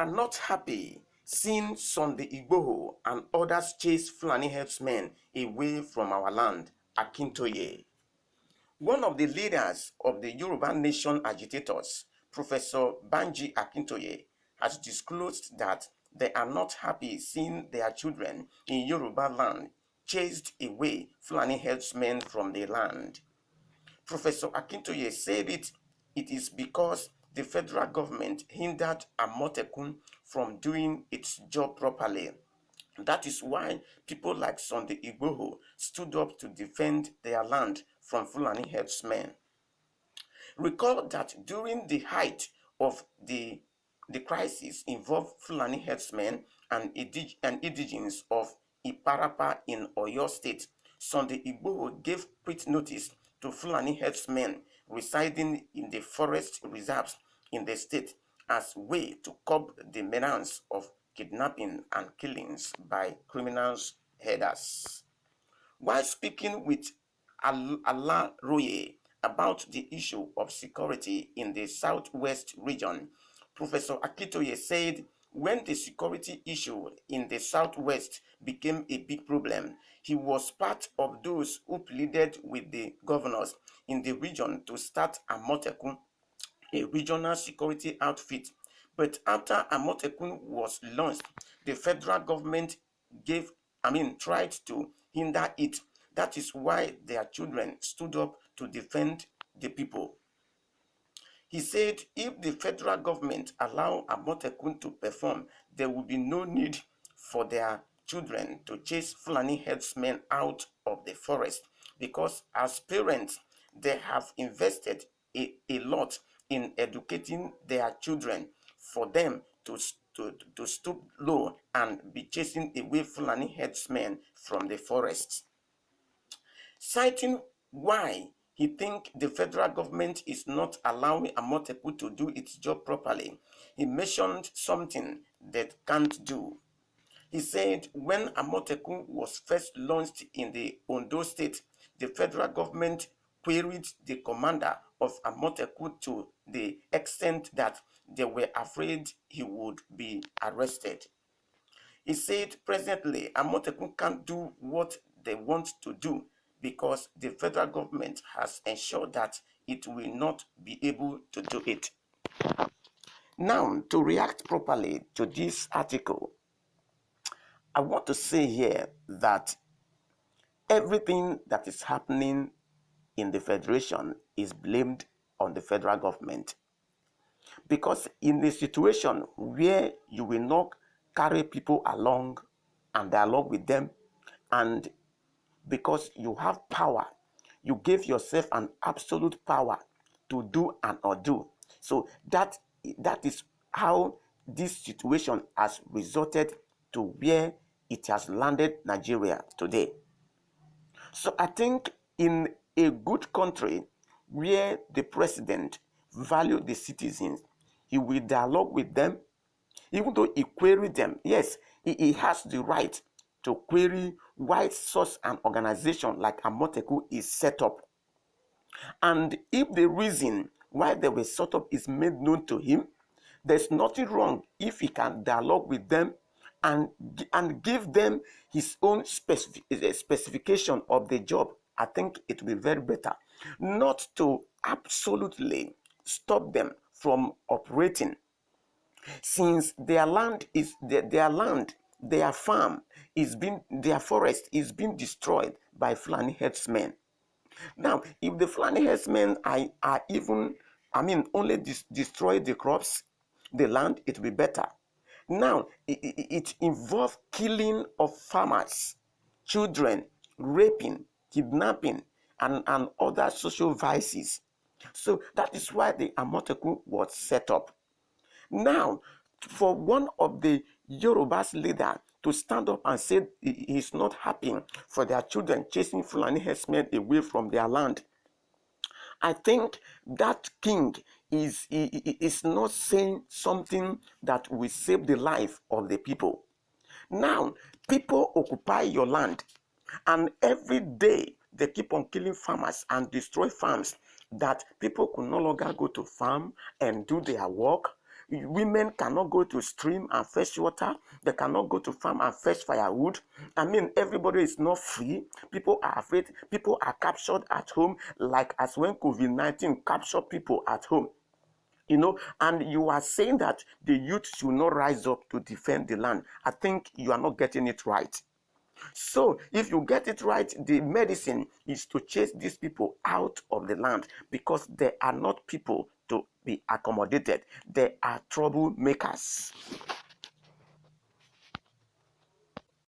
are not happy seeing Sunday Igboho and others chase Fulani herdsmen away from our land, Akintoye. One of the leaders of the Yoruba Nation agitators, Professor Banji Akintoye, has disclosed that they are not happy seeing their children in Yoruba land chased away Fulani herdsmen from the land. Professor Akintoye said it is because the federal government hindered Amotekun from doing its job properly. That is why people like Sunday Igboho stood up to defend their land from Fulani herdsmen. Recall that during the height of the crisis involved Fulani herdsmen and indigenes of Iparapa in Oyo State, Sunday Igboho gave quick notice to Fulani herdsmen residing in the forest reserves in the state as way to curb the menace of kidnapping and killings by criminals herders. While speaking with Allah Roye about the issue of security in the southwest region, Professor Akintoye said when the security issue in the southwest became a big problem, he was part of those who pleaded with the governors in the region to start Amotekun, a regional security outfit. But after Amotekun was launched, the federal government tried to hinder it. That is why their children stood up to defend the people. He said if the federal government allow Amotekun to perform, there will be no need for their children to chase Fulani herdsmen out of the forest, because as parents, they have invested a lot in educating their children for them to stoop low and be chasing away Fulani herdsmen from the forests. Citing why he thinks the federal government is not allowing Amotekun to do its job properly, he mentioned something that can't do. He said when Amotekun was first launched in the Ondo state, the federal government queried the commander of Amotekun to the extent that they were afraid he would be arrested. He said presently Amotekun can't do what they want to do because the federal government has ensured that it will not be able to do it. Now, to react properly to this article, I want to say here that everything that is happening in the federation is blamed on the federal government. Because in a situation where you will not carry people along and dialogue with them, and because you have power, you give yourself an absolute power to do and undo. So that is how this situation has resulted to where it has landed Nigeria today. So I think in a good country where the president values the citizens, he will dialogue with them, even though he queries them. Yes, he has the right to query why such an organization like Amotekun is set up. And if the reason why they were set up is made known to him, there's nothing wrong if he can dialogue with them and give them his own specification of the job. I think it will be very better not to absolutely stop them from operating, since their land is their farm is being, their forest is being destroyed by Fulani herdsmen. Now, if the Fulani herdsmen are even, only destroy the crops, the land, it will be better. Now, it involves killing of farmers, children, raping, kidnapping, and other social vices. So that is why the Amotekun was set up. Now, for one of the Yoruba's leader to stand up and say he is not happy for their children chasing Fulani herdsmen away from their land, I think that king is not saying something that will save the life of the people. Now, people occupy your land, and every day they keep on killing farmers and destroy farms that people could no longer go to farm and do their work. Women cannot go to stream and fetch water. They cannot go to farm and fetch firewood. I mean, everybody is not free. People are afraid. People are captured at home, like as when COVID-19 captured people at home. And you are saying that the youth should not rise up to defend the land. I think you are not getting it right. So if you get it right, the medicine is to chase these people out of the land, because they are not people to be accommodated. They are troublemakers.